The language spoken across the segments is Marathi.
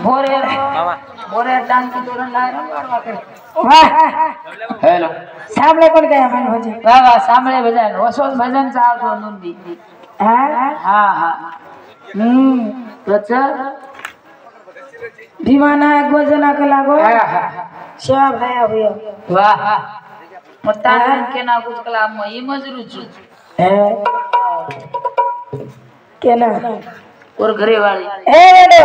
बोरे मामा बोरे डांग की तोरण लाए वाह हेलो सामने कोण गया मन भजे वाह वाह सामने भजन वसोस भजन चाव तो नंदी हां हां हां अच्छा विमाना गोजना के लागो सेवा भया हुयो वाह मतान के ना कुछ कला मई मजरू छु केना और घरे वाली ए बेटो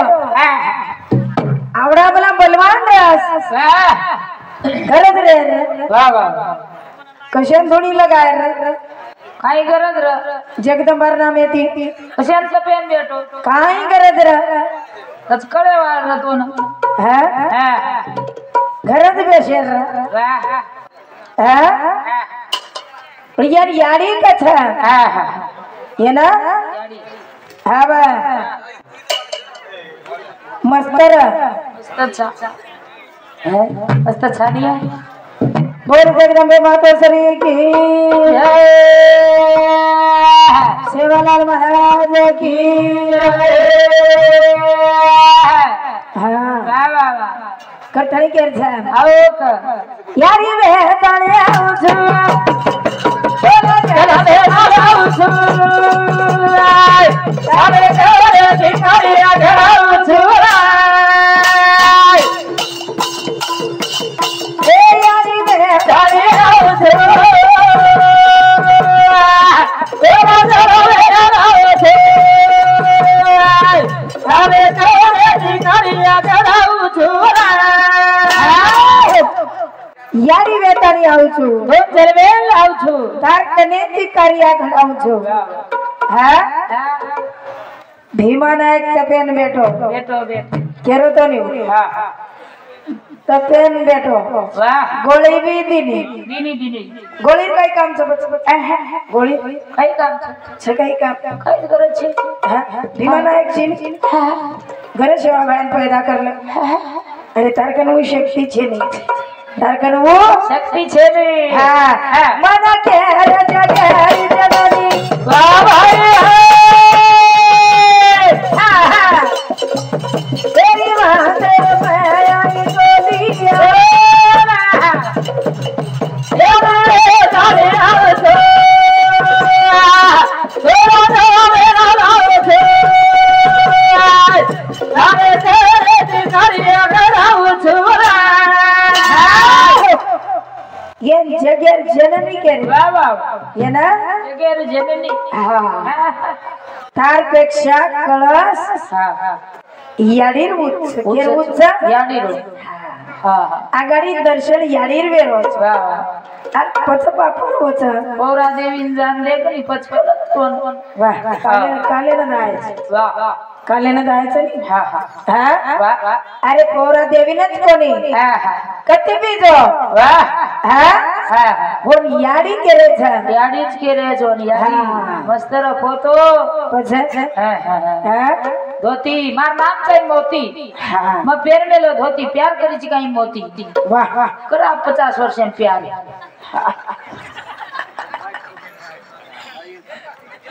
आवड़ा वाला बलवान रस गरज रे वाह वाह कशन थोड़ी लगाए रे काई गरज रे जगदंबर नाम येती कशन सपेन बेटो काई गरज रे कचकड़े वाला तो ना है गरज बेशे रे वाह है पर यार यारी कथा ये ना हाँ बा मस्तर मस्त अच्छा है मस्त अच्छा दिया बोल जगदम्बे माता श्री की सेवालाल महाराज की हाँ वाह वाह वाह कठड़ी के छन आओ यारी वे ताने आउछु बोलो चला दे आउछु सारे करे भिखारी आउछु ए यारी वे ताने आउछु बोलो चला दे आउछु सारे करे भिखारी आउछु यारी वेतानी आउ छु तो जरवेल आउ छु तार कनेती कार्या घडाउ छु हां भीमा नायक तपेन बेटो बेटो बेटो केरो तो नहीं हां हां तपेन बेटो वाह गोली भी दीनी दीनी दीनी गोली काय काम छ गोली काय काम छ काय काम काय करे छे हां भीमा नायक छी हां घरे सेवा भाई पैदा करले अरे तार कनु शक्ति छे नहीं तारकन वो शक्ति छे रे हां मना के हर जगह जननी वाह भाई हां तेरी माते माया की गोलियां ए रे तारे आओ तो मेरा आओ तो तारे तेरे दिखारिया कराओ छोरा ये जगेर जननी के वाह वाह ये ना जगेर जननी हां तार पेक्षा कळस हां याडीर उच्च केर उच्च याडीर हां आगाडी दर्शन याडीर वेरोच वाह वाह आ पछ बापर होच पौरा देवीन जान ले कनी पछ कोण वाह काले ना जायचं वाह काले ना जायचं हां हां वाह वाह अरे पौरा देवीनच कोणी हां हां कते बीजो वाह हां हां बोल याडी केरे छ याडीच केरे जो याडी मस्तर फोटो पछ हां हां धोती मार नाम छै मोती हां म पेर मेलो धोती प्यार करी छी काई मोती वाह वाह करा 50 वर्ष में प्यार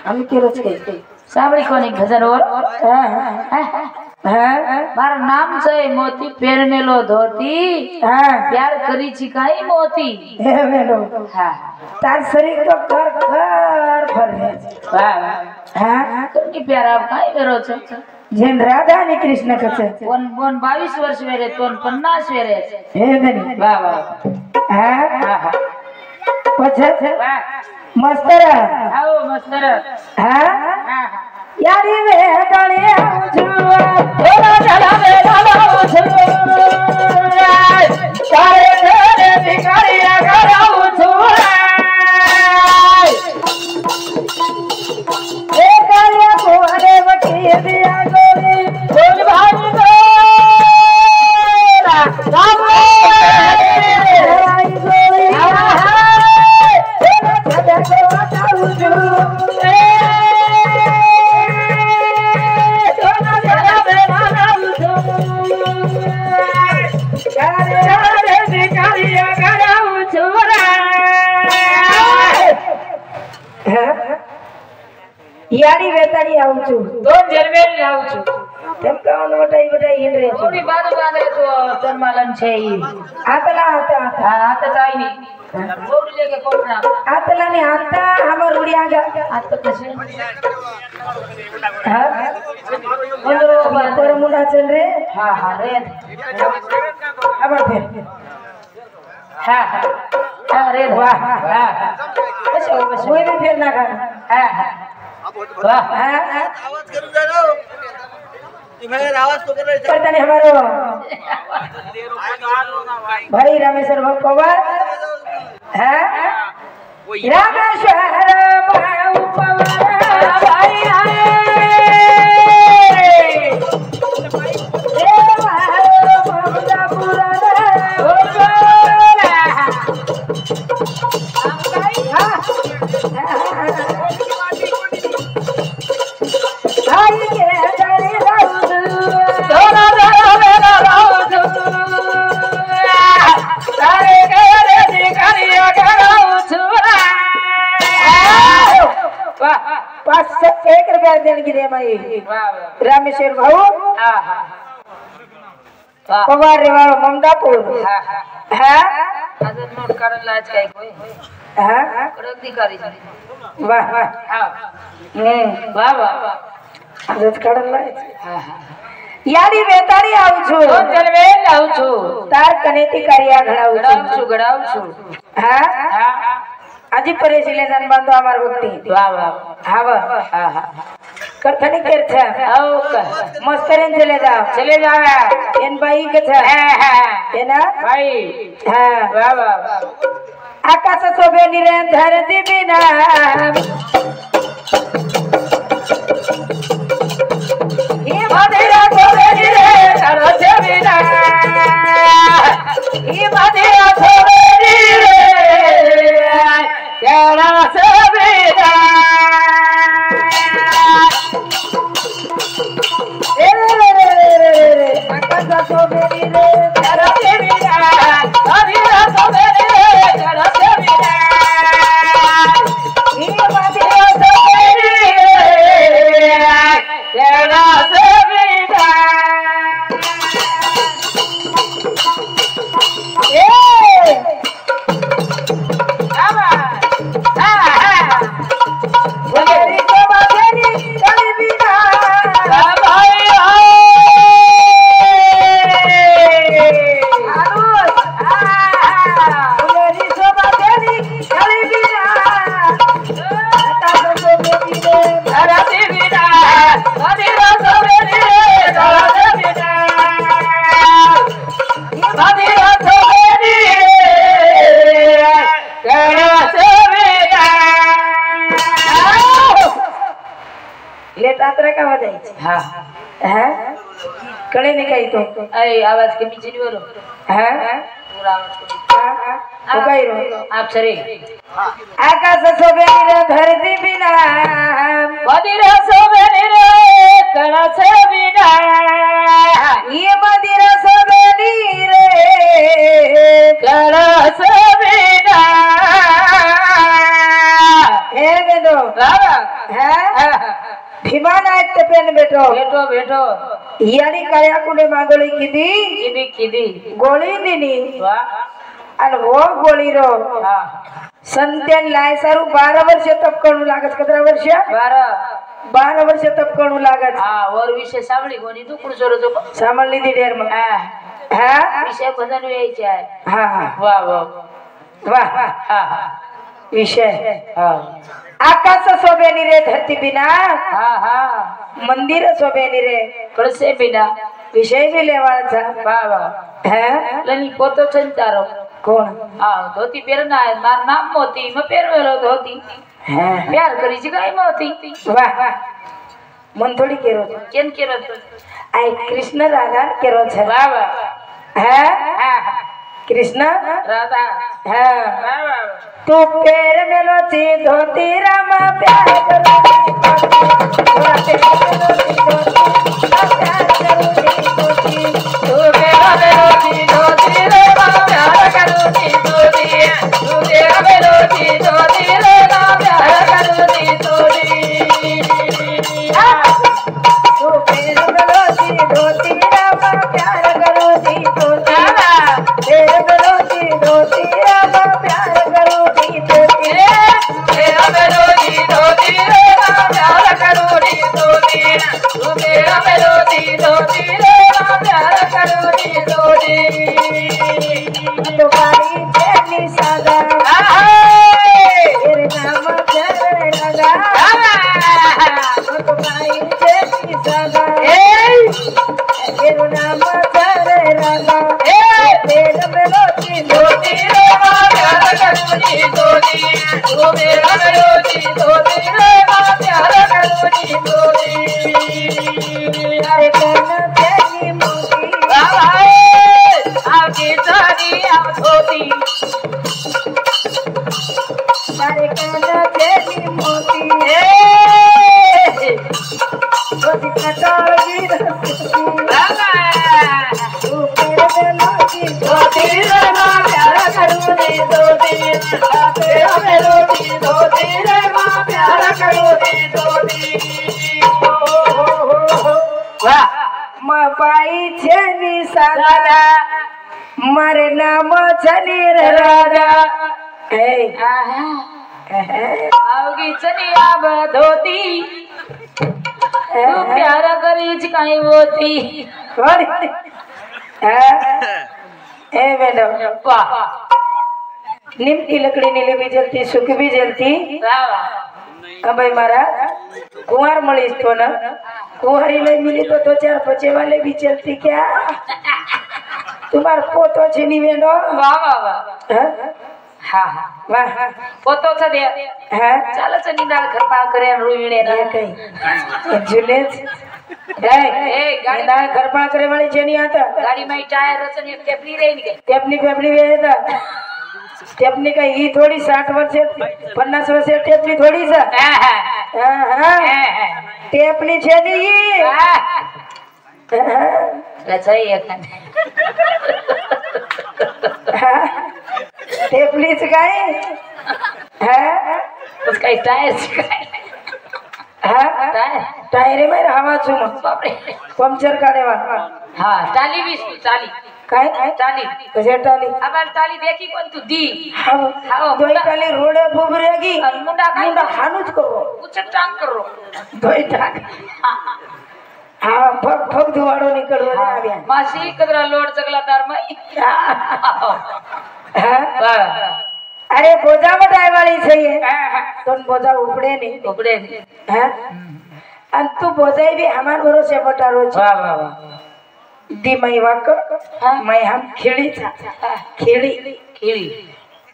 हम केरो छ साबड़ी कोनी भजन और मार नाम छै मोती पेर मेलो धोती प्यार करी छी काई मोती हे मेलो हां तार शरीर तो कर कर भर है वाह हां कनी प्यार आप काई मेरो छ जेन राधा ने कृष्ण कछ कोन 22 वर्ष वेरे तोन 50 वेरे हे धनी वाह वाह हां हां पछ वाह मस्तर आओ मस्तर हां हां यारी वे गणे आउछु तोरा चला वे आउछु सारे घरे भिखारिया कराउछु ए काया कोरे वकी दिया गोरी बोल भाई गोरा राम आई गोरी तोरा चला को आउछु यारी वेताड़ी आउ छु तो जरवेल आउ छु તેમ કાવન વટાઈ હિંડરે થોડી બાદ બાંધે તો તનમાલન છે ઈ આતલા હતા હાથ ચાઈ ની બોડી લેકે કોટના આતલા ને આતા हमर उड़ियागा હાથ તો છે હા બોલો પર મુંડા ચલ રે હા હા રે આબર ફેર હા હા રે વાહ હા બસ કોઈ भी फेर ना कर હા વાહ हाँ आवाज करूं जानो तुम्हें आवाज तो कर रहे करता नहीं हमारो भाई रामेश्वर पवार है रामेश्वर पवार भाई एक रुपया देने की दे माई रामेश्वर भाऊ पवार रेवाड़ो ममदापुर है आदर नोट कारण लाज काय कोई हाँ कडक दिकारी वाह वाह હા વાહ વાહ આદત કાઢન લાય હા હા યાડી વેતાડી આવું છું કોણ જલવે લાવું છું તાર કનેતી કાર્યા ગડાવું છું હા હા આજી પરેશી લે જાન બાંધો અમાર વખતી વાહ વાહ હા વાહ હા હા કરથની કેર છે ઓકે મસ્તરેન ચલે જાવે એન ભાઈ કે છે હા હા એના ભાઈ હા વાહ વાહ આકાશ શોભે નિરે ધરતી બિના એ મધેરા શોભે નિરે ધરતી બિના એ મધેરા શોભે નિરે ધરતી બિના આકાશ શોભે નિરે ધરતી બિના મધેરા શોભે નિરે ધરતી બિના એ મધેરા શોભે હા હે કળે ને કઈ તો એ આવાજ કે નીચે ની બોલો હે પૂરા આવાજ ઉગાઈ રો આપ સરે આકાશ શોભે નિરે ધરતી બિના બદીર શોભે નિરે કળશ વિના ये मंदिर सबनी रे કળશ વિના हे बेटो બાબા है भीमान आयते पेन बेटो બેઠો બેઠો यानी काया कुने मांगोली कीधी કીધી કીધી गोली दीनी વાહ अन वो गोली रो હા संत्यान लाय सारू 12 वर्ष तप करू लागत कतरा वर्ष 12 वर्ष तप करू लागत હા ઓર વિશે સાંભળી કોની દુકડું જોરો તો सामल लीधी डेर में હા है વિશે બધાનું એ છે हाँ વાહ વાહ वाह હા હા विषय હા आकाश शोभे निरे धरती बिना હા હા मंदिर शोभे निरे કળશે વિના विषय भी लेवाना था વાહ વાહ है લની પોતો છે ને તારો कौन હા ધોતી પહેરના માર નામ મોતી મે પહેરવેલો ધોતી है પ્યાર કરી છે કાઈ મોતી वाह मन थोड़ी केरो छे કેમ કેરો आई कृष्ण राधा केरो छे વાહ વાહ है હા कृष्ण રાધા है વાહ વાહ तू पैर मेलो ची धोती रामा प्यार करो थोड़ा पैर मेलो ची धोती प्यार करो धोती तू मेरा मेलोडी धोती रे मां प्यार करूनी धोती तू मेरा मेलोडी धोती रे मां प्यार करूनी धोती तू पैर मेलो ची પાઈ છે ની સાદા મારે નામ છની રાધા હે આવગી ચનિયા બધોતી તું પ્યાર કરી જ કાઈ હોતી એ મેડમ વાહ નીમ की लकड़ी ની લેવી જલતી સુખ भी जलती વાહ ભાઈ મારા कुंवर મળીશ તો ને कुंवारी नहीं मिली तो चार बच्चे वाले भी चलती क्या तुम्हारा पोतो છે ની વેડો વાહ વાહ વાહ હા હા વાહ પોતો છે દે હા ચાલે છે નિદાળ ઘરપા કરે રૂવીણે એ કઈ ઝુલે એ ગાડી ના ઘરપા કરે વાળી છે ની આતા ગાડી માં ટાયર છે ને ટેપલી રહી ને ટેપની પેપલી વેતા ટેપની કઈ ઈ થોડી 60 વર્ષે 50 વર્ષે ટેપની થોડી છે હા હા ટેપની છે ની હા રચાઈ એખાને ટેપલી છે કઈ હા બસ કઈ ટાયર છે કઈ હા ટાયર ટાયરે માં હવા છું બાપરે પંચર કાઢેવા હા ટાલી વીસ ટાલી કઈ ટાલી કશે ટાલી અમાર ટાલી દેખી કોણ તું દી હા દોઈ ટાલી રોડે ભૂભરેગી અને મુંડા કાઈ મુંડા ખાનું જ કરો ઉચક ટાંગ કરો દોઈ ટાક હા ભગ ભગ ધુવાડો નીકળવો ને આવ્યા માસી કદરા લોડ ચગલા તાર માં હા અરે બોજા વટાઈ વાળી છે તો બોજા ઉપડે નહીં ઉપડે હા અને તું બોજાઈ भी हमार भरोसे वटारो છે વાહ વાહ વાહ दी मई वाक मैं हम खिड़ी था खिड़ी ખીરી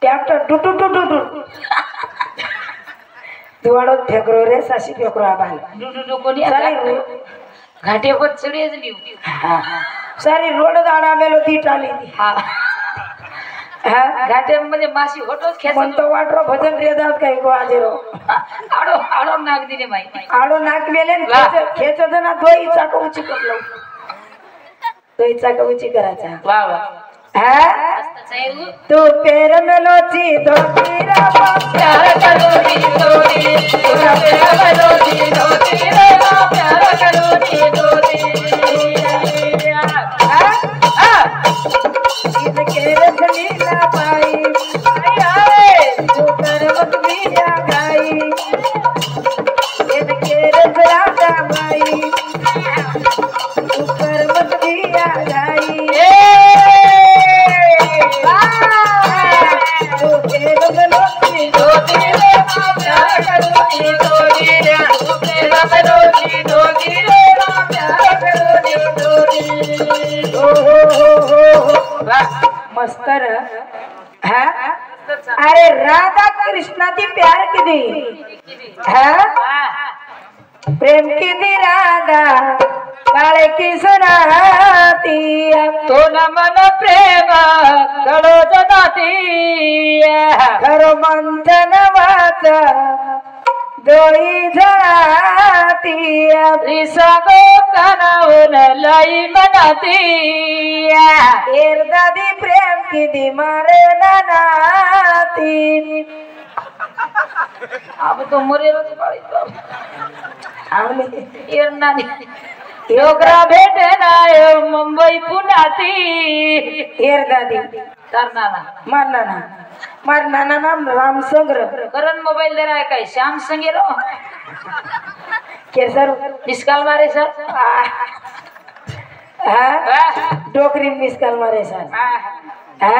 ट्रैक्टर टुटू टुटू टुटू दुआड़ो फेकरो रे सासी फेकरो आबाल ડુડુ કોની सारी ઘાટે પર ચડીએ જ નહીં सारी रोड दाड़ा मेलो दी टाली दी હા हाँ ઘાટે મને માસી હોટો જ ખેંચે मन तो वाटरो भजन रे दाव कई को आजेरो આડો આડો નાખ દીને ભાઈ आड़ो नाक मेले वाह। खेच देना दोई चाको ऊंची कर लो दोई चाको ऊंची कराचा વાહ વાહ हाँ મસ્ત છે એવું तू पैर मेलो ची दो तेरा बाप प्यार करो नी दोरी पूरा प्यार करो नी दोरी रे ना प्यार करो नी दोरी इनके रखनी ना पाई आई आए जो करमत भी आ गई इनके रखना पाई जो करमत भी आ गई ए तो खेल मनो नी दोरी रे ना प्यार करो नी दोरी रे प्यार करो नी दोरी रे ना प्यार करो नी दोरी हो वाह मस्तर है अरे राधा कृष्णा थी प्यार की दी है प्रेम की दी राधा काले की सुनाती तो न मन प्रेम करो जनाती करो मंथन वाच दोई झड़ाती रिसागो कनावन लाई मनाती एर दादी प्रेम की दी मारे नाती अब तो मोरे रोज पड़ी तो हमने एर नानी योगरा भेटे ना मुंबई पुनाती एर दादी तार नाना मार नाना नाम रामसंग्र करण मोबाइल दे रहा है कहीं श्याम संगे रो के सर मिसकाल मारे सर हाँ डोकरी मिसकाल मारे सर हाँ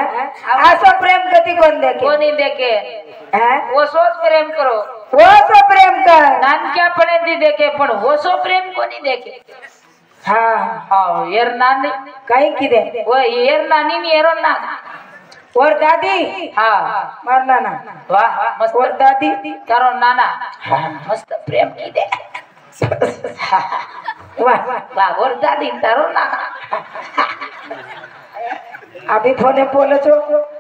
आसो प्रेम गति कौन देखे वो नहीं देखे हाँ वो सोच प्रेम करो वो तो प्रेम कर नान क्या पड़े थी देखे पण वो सो प्रेम को नहीं देखे हाँ हाँ एर नानी कहीं की दे वो एर नानी नहीं एरो ना और दादी हाँ मार नाना वाह मस्त और दादी तारो नाना मस्त प्रेम की दे वाह वाह और दादी तारो नाना अभी फोने बोले छो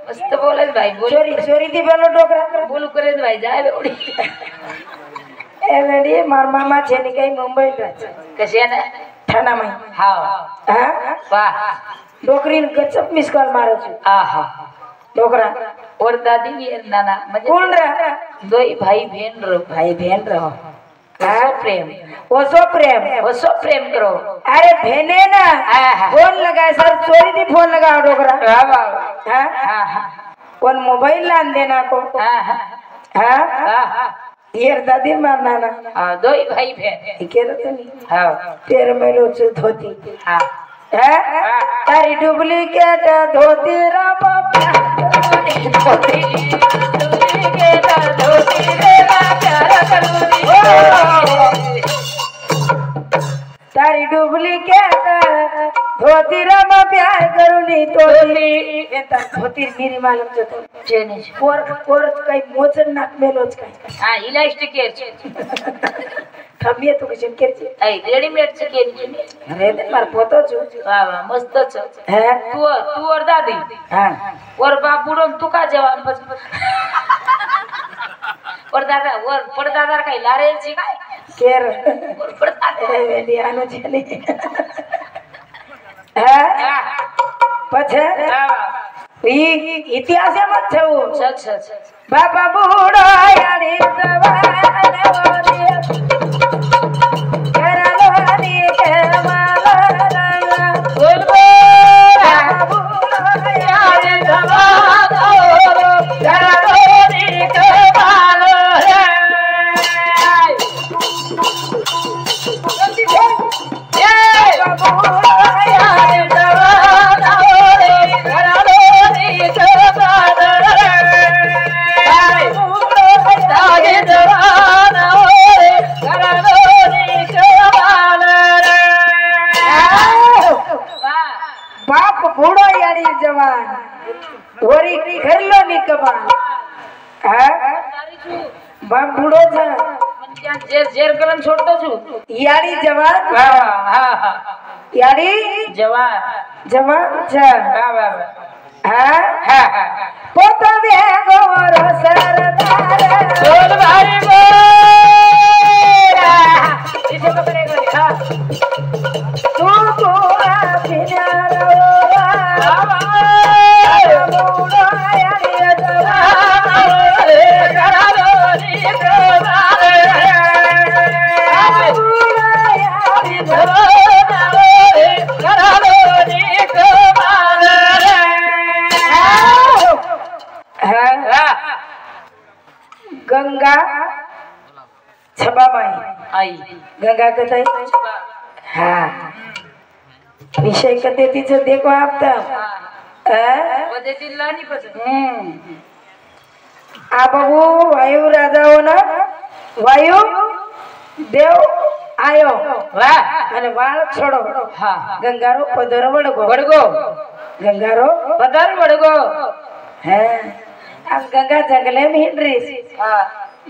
मस्त बोले भाई बोलो चोरी चोरी थी पेलो डोकरा बोलू करे भाई जाए उड़ी ए वेडी मार मामा छे नि कई मुंबई रा कैसे ने ठाणा में हाँ हाँ वाह डोकरी गचप मिस कॉल मारो छो आहा डोकरा और दादी भी एर नाना मजे कौन रा दो ही भाई बहन रो भाई बहन रहो प्रेम ओसो प्रेम ओसो प्रेम करो। अरे भेने ना फोन लगाए सर चोरी दी फोन लगाओ डोगरा कौन मोबाइल लान देना को यार दादी मारना ना दो ही भाई बहन के रहते नहीं तेरे में लोच धोती तारी डुप्लीकेट धोती रामा धोती डुप्लीकेट धोती रे प्यार करूंगी तारी डुप्लीकेट धोती रामा प्यार करूनी धोती मेरी मालूम जो चेने कोर काही मोचन नाक मेलोच काय इलास्टिक थंबी तू कशी केरची रेडीमेड चे केली अरे दे मार पोतो छु वाह वाह मस्त छ है तू और दादी हां और बापूडन तू का जवान बस और दादा काही लारेल ची काय केर और पडदादा वेडी आनो छली है पछे इतिहास मत छऊ अच्छा बाबा बूढ़ो यारी जवान बाप बूढ़ो यारी जवान वरी घरलो नी कबान बाप बूढ़ो छ जेर कलम छोड़तो छु यारी जवान यारी जवान छ पोतो वे गोरो सरदार बोल भाई बोल इसे पकड़े गो तू पूरा पिनारो गंगा छबा माई आई गंगा कथाई हाँ विषय कथे तिचं देखो आप लानी पसंद आ बघू वायू राजा हो ना वायू देव आयो અને વાળ છોડો ગંગારો પદર વડગો ગંગારો પદર વડગો હે આ ગંગા જંગલે में हिंड्रीस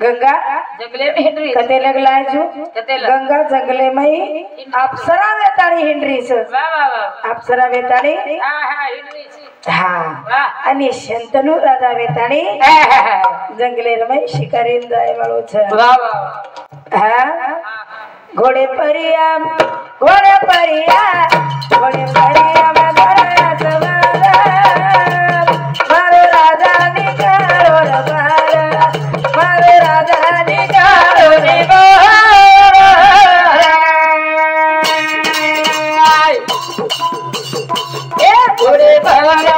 गंगा जंगले में हिंड्रीस कते लगलाय छु गंगा जंगले में अप्सरा वेताणी हिंड्रीस वाह वाह वाह अप्सरा वेताणी हिंड्रीस हा आणि शंतनु राजा वेताणी जंगले में शिकारी जाय वाळो छ वाह वाह हा घोड़े परिया में बड़ा सवारा मारो राजा निकारो रबारा मारो राजा निकारो रे घोड़े भरा वे घोड़े सवारा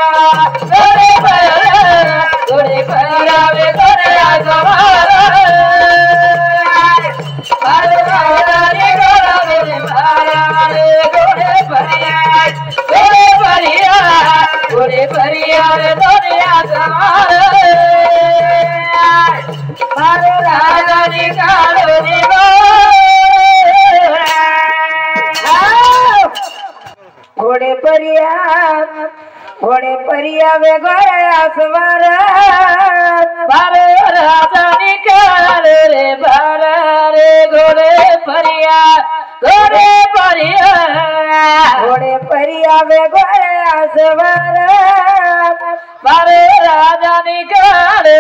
परिया दुनिया मारो राजा निकालो घोड़े परिया वे घोड़े सवार मारो राजा निकालो रे बारा रे घोड़े परिया वे घोड़े सवार मारे राजा निकालो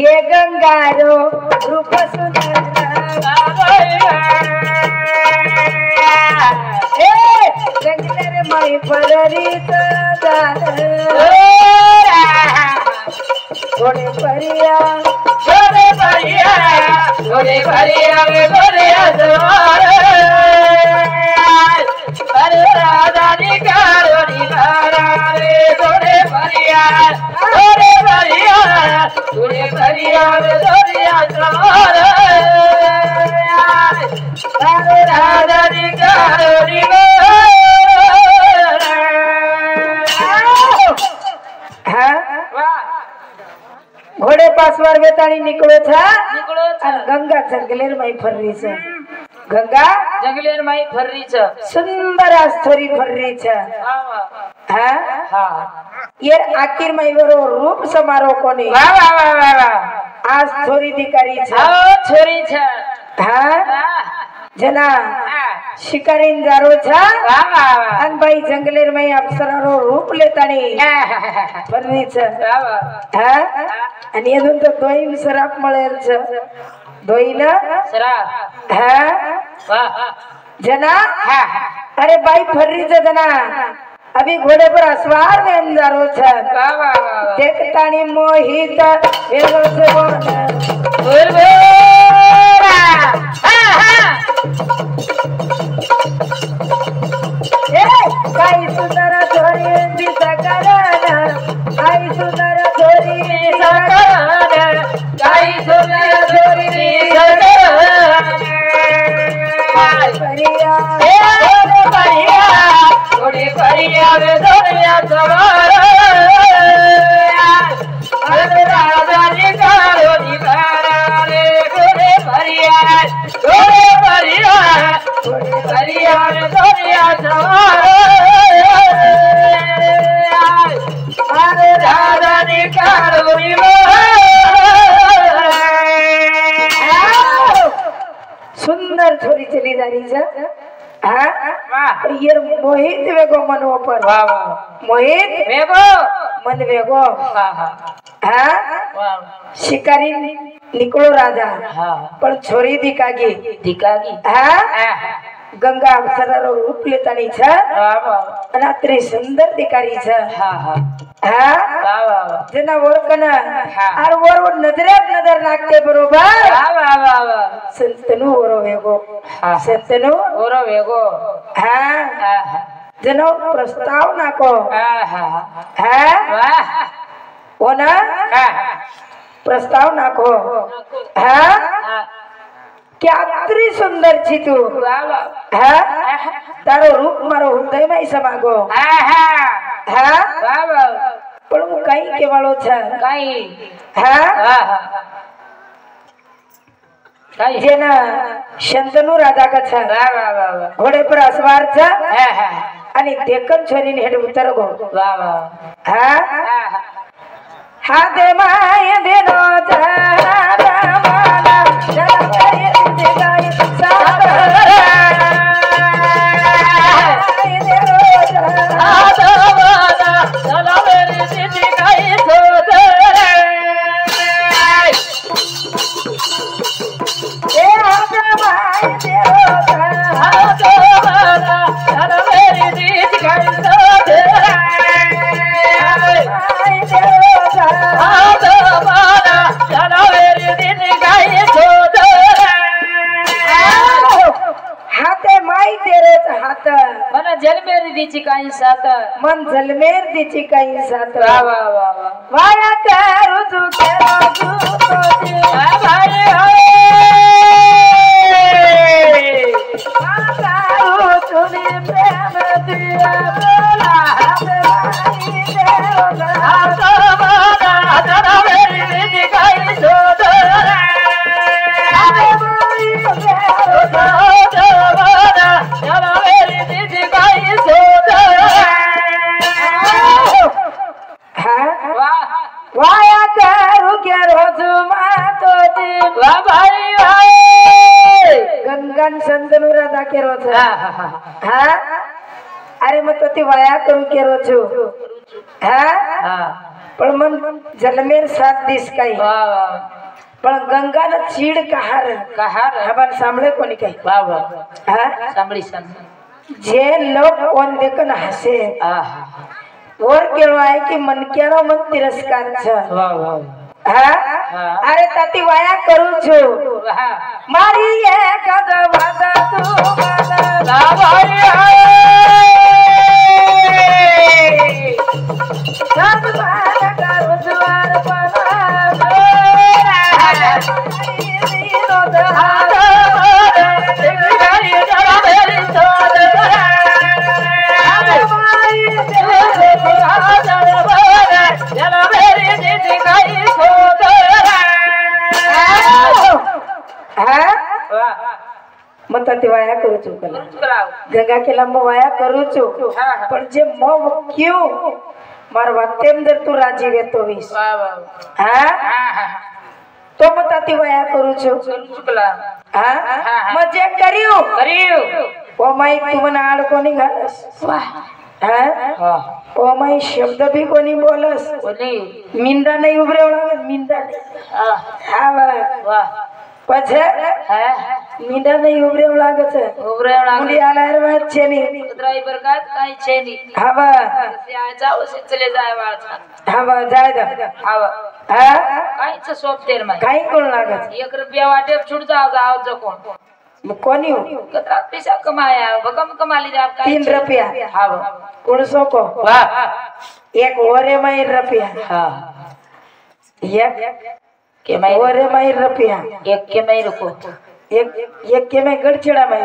ये गंगारो रूप सुंदर जंगलर माई परी घोड़े परिया भरिया थोड़े भरिया में भरिया सवार अरे राधा निकालो निकारा रे थोड़े भरिया थोड़े भरिया में भरिया सवार अरे राधा निकालो घोड़े पासवार वेताणी निकलो था निकलो और गंगा जंगलेर माई फर्री छ गंगा जंगलेर माई फर्री छ सुंदर आस्थोरी फर्री छ हाँ हाँ ये आखिर माई वरो रूप समारोह कोनी वाह वाह वाह वाह वाह आज थोड़ी दिकारी छ हाँ छोरी छ हाँ जना शिकारीन जारो छ वाह वाह वाह अन भाई जंगलेर माई अप्सरारो रूप लेताणी फर्री छ वाह वाह हाँ आणि अजून तो दोईन सराप मळेल छ दोईन शराब हाँ वाह जना हाँ अरे भाई फर्री छ जना अभी घोड़े पर असवार में अंजारो छ वाह वाह वाह देखतानी मोहित वेलो से बोल ए काही सुंदर छोरी दिसा कराना काही सुंदर छोरी दिसा कराना काही सुंदर छोरी दिसा परिया थोड़ी परिया में दुनिया सवार अरे राजा निकालो निकारा रे थोड़े परिया में दुनिया सवार अरे राजा निकालो सुंदर छोरी चली जा रही छ हाँ वाह ये मोहित वेगो मन ऊपर वाह वाह मोहित वेगो मन वेगो हाँ हाँ हाँ वाह शिकारी निकलो राजा हाँ पण छोरी दिकागी दिखागी हाँ हाँ गंगा अप्सरारो रूप लेतानी छ वाह वाह आणि अत्री सुंदर दिकारी छ हाँ हाँ हाँ वाह वाह जना वरकन हाँ. और वर नजरेत नजर नागते बरोबर वाह वाह वाह वाह संतनु वरो वेगो हाँ. संतनु ओरो वेगो हाँ हाँ जनो प्रस्ताव नाको हाँ हाँ हाँ वाह ओना हाँ प्रस्ताव नाको हाँ हाँ क्या अत्री सुंदर छी तू वाह वाह हाँ तारो रूप मारो हृदय में समागो हाँ हाँ हाँ वाह वाह पण હું કઈ કેવાળો છે कहीं હા हाँ हाँ कहीं જેના શંતનુ રાજા કા છે वाह वाह वाह वाह ઘોડે પર અસવાર છે हाँ हाँ અને દેકન છોરીને હેડ ઉતરગો वाह वाह હા हाँ हाँ હાથે માય દેનો જારા માના જરા કરે જગાય સાત चलो मेरी सिटी कहीं सोते એ હાથે માય દેનો चलो मेरी सिटी कहीं सोते चलो मेरी सिटी कहीं सोते हाथे माई तेरे हाथ मन जल मेरी दीची कहीं साथ मन जलमेर दिची काही साथ वाह वाह वाह वाह वाया करू तू केरो तू तोती भाई करू तुने प्रेम दिया बोला हाथ माई तेरो हाथ चलो मेरी सिटी कहीं सोते चलो मेरी सिटी कहीं सोते वाया करू केरो तू मातोती वाह भाई भाई गंगन संतनु राधा केरो छ हाँ हाँ हाँ हाँ अरे मग तो ती वाया करू केरो छु हाँ हाँ पण मन जलमेर सात दिस काही वाह वाह पण गंगा न चीड कहार कहा आपण सांभळे कोणी काही वाह वाह हाँ सांभळी सांभळी जे लोक कोण देखन हसे हाँ हाँ वर केलो आहे की मन केलो मन तिरस्कार छ वाह वाह अरे ताती वाया करू छो मारी ये कद वादा तू सब मार करू द्वार मग ते वाया करू छो गंगा के लंब वाया करू छो पण जे मो क्यों मार वातेम दर तू राजी वेतो वीस तो मग ती वाया करू छो मग जे करियो ओ माई तू मना आड कोणी घालस ओ माई शब्द भी कोणी बोलस मिंदा नाही उभरे लागत मिंदा नाही पछे मींडा नहीं उभरे लागत मुली आलार बात छे नी ड्राइवर का काई छे नी हवा से आ जाओ से चले जाए बात हवा जाए द हवा काई से सोप देर में काई कोण लागत 1 रुपया वाटे छूट जाओ जो कोण कोणी हो कतरा पैसा कमाया भगम कमा ली जा 3 रुपया हवा कोण सो को वाह एक ओरे में रुपया हां एक के मैं ओरे माई रुपया एक के मैं रुको एक के मैं गडछड़ा माई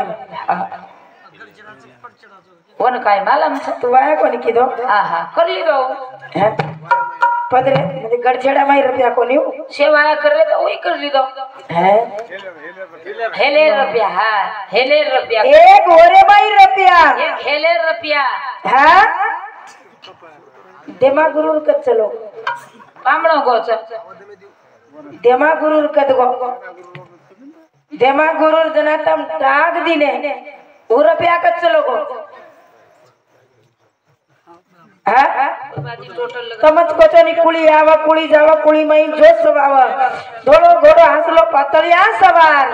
वन काय मालम तू वाया कोणी किदो हां कर ली दो है पदरे म्हणजे गडछड़ा माई रुपया कोणी सेवाया कर ले तो वही कर ली दो है हेले रुपया हां हेले रुपया एक ओरे माई रुपया एक हेले रुपया हां देमा गुरु कत चलो बामणो गोच देमा गुरुर कदगो देमा गुरुर जनातम टाग दिने उ रुपया कत चलोगो समज कोचनी कुळी आवा कुळी जावा कुळी मई जो सवावा धोळो घोडो हासलो पातळिया सवार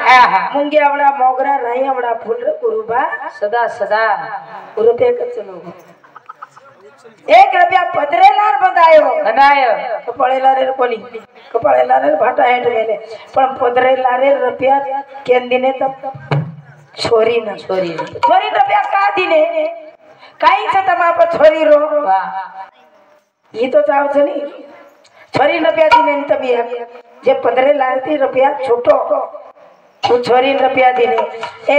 मुंगी आवडा मोगरा राई आवडा फुल गुरुबा सदा सदा उ रुपया कत चलोगो 1 रुपया पदरेलार बनायो कपाळेला रे कोणी कपाळेला रे भाटा हेठ गेले पण पदरेला रे रुपया केन दिने तब छोरी रुपया का दिने काई छ तमा पर छोरी रो ये तो चाव छनी छोरी रुपया दिने तभी जे पदरेला रे रुपया छोटो तू छोरी रुपया दिने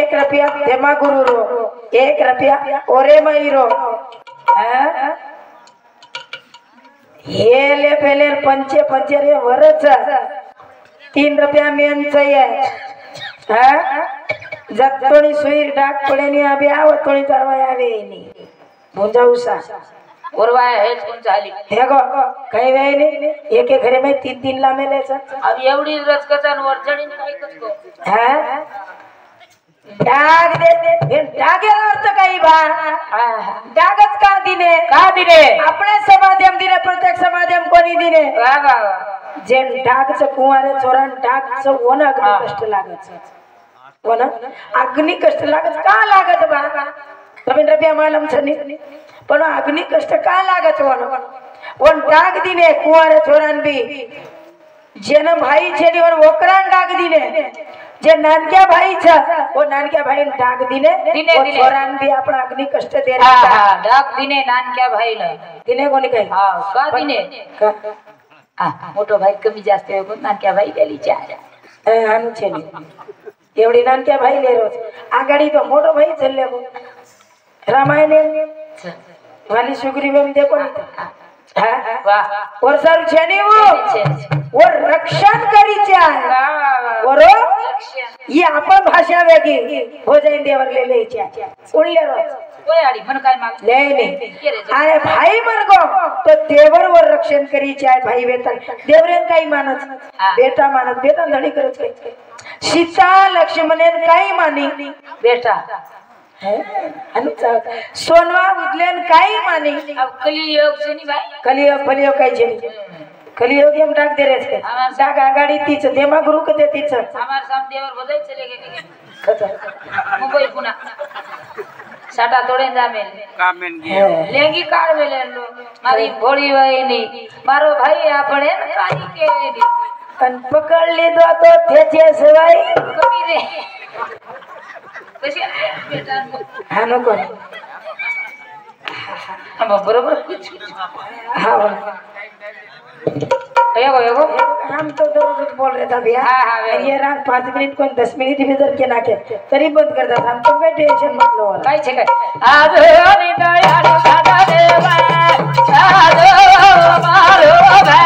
1 रुपया देमा गुरु रो 1 रुपया ओरे मई रो ये ले पहले पंचे पंचे रे वरच 3 रुपया मेन चाहिए जत्तोनी सुई डाक पड़े नहीं अभी आओ तोनी तरवाया आवे नहीं भुंजा उसा ओरवाया है कौन चाली हेगो कहीं वे नहीं एक एक घरे में 3-3 ला में ले सर अब एवढी रचकचन वरचणी काय करतो हैं डाग दे डागेला अर्थ काही बा डागच का दिने अपने समाध्यम दिने प्रत्येक समाध्यम कोणी दिने जे डागच कुंवारे चोरण डागच वन अग्नि कष्ट लागत वन अग्नि कष्ट लागत का लागत बा तुम्ही रुपया मालम छनी पण अग्नि कष्ट का लागत वन डाग दिने कुंवारे चोरण भी जेन भाई छेनी वन वकरान डाग दिने जे नानक्या भाई छ वो नानक्या भाई डाग दिने वो छोरान भी अपना अग्नि कष्ट दे रहा हां डाग दिने नानक्या भाई ने दिने कोणी काय हां का दिने मोठो भाई कमी जास्त होतो नानक्या भाई गेली चार हम छेनी एवढी नानक्या भाई ले रोज आगाडी तो मोठो भाई चलले गो रामायण वाली सुग्रीव देखो हां वाह और सर छेनी वो रक्षण करी चाहे और ये अपन भाषा वेगी हो जाए देवर ले ले चाहे उनले रोज कोई आड़ी मन काय माग ले नहीं अरे भाई मर गो तो देवर वर रक्षण करी चाहे भाई वेतन देवरेन काय मानत बेटा मानत बेटा धणी करत काय सीता लक्ष्मणेन काय मानी बेटा है अनुचा सोनवा उदलेन काय मानी अब कलियोग छनी भाई कलियोग काय छनी कलियोग हम डाक दे रहे थे डाक आगाड़ी तीच देमा गुरु के दे तीच हमार साम देवर बजाई चले गए खतर मुंबई पुना साटा तोड़े जा में कामेन लेंगी कार में ले लो મારી ભોળી વહીની મારો ભાઈ આપણે ને કાઈ કેવી અને પકડ લીધો તો થેચે સવાઈ કમી રે પછી બેટા હાનો કોણ આમાં બરોબર હા એવો એવો हम तो दररोज बोल रहे था भैया हाँ, हाँ, भैया। ये रात 5 मिनट को 10 मिनट भीतर के नाके तरी बंद करता था हम तो कोई टेंशन मत लो કાઈ છે કાઈ આજો ની દયાળુ દાદા દેવા આજો મારો ભાઈ